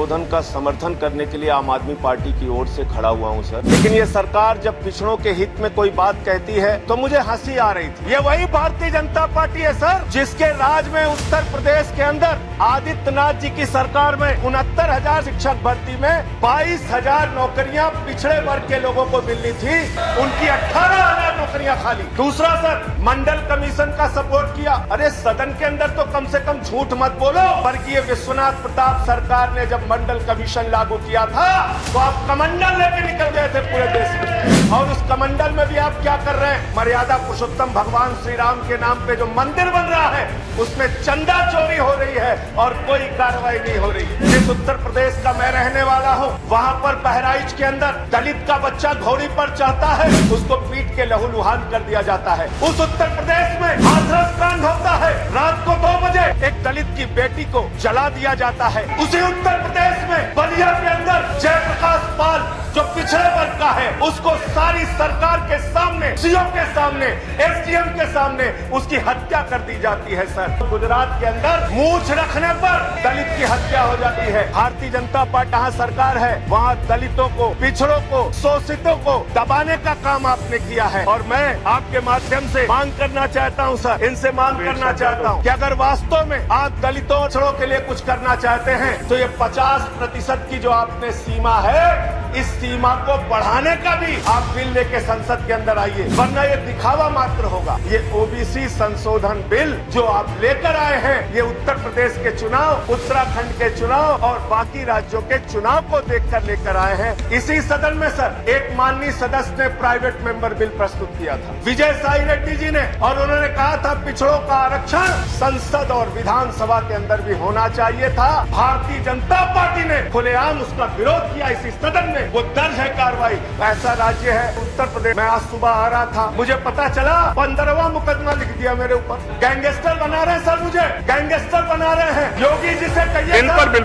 संशोधन का समर्थन करने के लिए आम आदमी पार्टी की ओर से खड़ा हुआ हूं सर। लेकिन ये सरकार जब पिछड़ों के हित में कोई बात कहती है तो मुझे हंसी आ रही थी। ये वही भारतीय जनता पार्टी है सर जिसके राज में उत्तर प्रदेश के अंदर आदित्यनाथ जी की सरकार में 69,000 शिक्षक भर्ती में 22,000 नौकरियां पिछड़े वर्ग के लोगों को मिलनी थी, उनकी 18,000 नौकरियां खाली। दूसरा सर, मंडल कमीशन का सपोर्ट किया। अरे सदन के अंदर तो कम से कम झूठ मत बोलो। वर्गीय विश्वनाथ प्रताप सरकार ने जब मंडल कमीशन लागू किया था तो आप कमंडल लेके निकल गए थे पूरे देश में, और उस कमंडल में भी आप क्या कर रहे हैं? मर्यादा पुरुषोत्तम भगवान श्री राम के नाम पे जो मंदिर बन रहा है उसमें चंदा चोरी हो रही है और कोई कार्रवाई नहीं हो रही है। जिस उत्तर प्रदेश का मैं रहने वाला हूँ वहाँ पर बहराइच के अंदर दलित का बच्चा घोड़ी पर चढ़ता है, उसको पीट के लहूलुहान कर दिया जाता है। उस उत्तर प्रदेश में हाथरस कांड होता है, रात को 2 बजे एक दलित की बेटी को जला दिया जाता है। उसी उत्तर प्रदेश में बलिया के अंदर जयप्रकाश पाल जो पिछड़े वर्ग का है उसको सारी सरकार के सामने, सीओ के सामने, एसडीएम के सामने उसकी हत्या कर दी जाती है सर। गुजरात के अंदर मूछ रखने पर दलित की हत्या हो जाती है। भारतीय जनता पार्टी जहाँ सरकार है वहाँ दलितों को, पिछड़ों को, शोषितों को दबाने का काम आपने किया है। और मैं आपके माध्यम से मांग करना चाहता हूँ सर, इनसे मांग करना चाहता हूँ कि अगर वास्तव में आप दलितों, पिछड़ों के लिए कुछ करना चाहते हैं तो ये 50% की जो आपने सीमा है इस सीमा को बढ़ाने का भी आप बिल लेके संसद के अंदर आइए, वरना ये दिखावा मात्र होगा। ये ओबीसी संशोधन बिल जो आप लेकर आए हैं ये उत्तर प्रदेश के चुनाव, उत्तराखंड के चुनाव और बाकी राज्यों के चुनाव को देखकर लेकर आए हैं। इसी सदन में सर एक माननीय सदस्य ने प्राइवेट मेंबर बिल प्रस्तुत किया था, विजय साई रेड्डी जी ने, और उन्होंने कहा था पिछड़ों का आरक्षण संसद और विधानसभा के अंदर भी होना चाहिए था। भारतीय जनता पार्टी ने खुलेआम उसका विरोध किया इसी सदन में, वो दर्ज है कार्रवाई। ऐसा राज्य है उत्तर प्रदेश। मैं आज सुबह आ रहा था, मुझे पता चला 15वां मुकदमा लिख दिया मेरे ऊपर। गैंगस्टर बना रहे हैं सर, मुझे गैंगस्टर बना रहे हैं। योगी जी से कहिए इनकाउंटर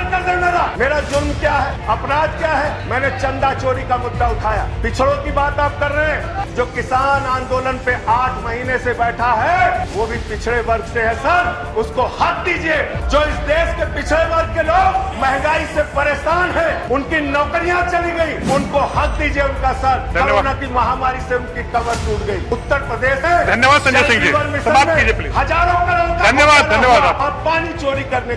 कर दे मेरा जुर्म क्या है, अपराध क्या है? मैंने चंदा चोरी का मुद्दा उठाया। पिछड़ों की बात आप कर रहे हैं, जो किसान आंदोलन पे 8 महीने से बैठा है वो भी पिछड़े वर्ग से है सर, उसको हक दीजिए। जो इस देश के पिछड़े वर्ग के लोग महंगाई से परेशान है, उनकी नौकरियां चली गई, उनको हक दीजिए उनका सर। कोरोना की महामारी से उनकी कमर टूट गई। उत्तर प्रदेश में धन्यवाद संजय सिंह जी, समाप्त कीजिए प्लीज। हजारों करोड़ धन्यवाद। और पानी चोरी करने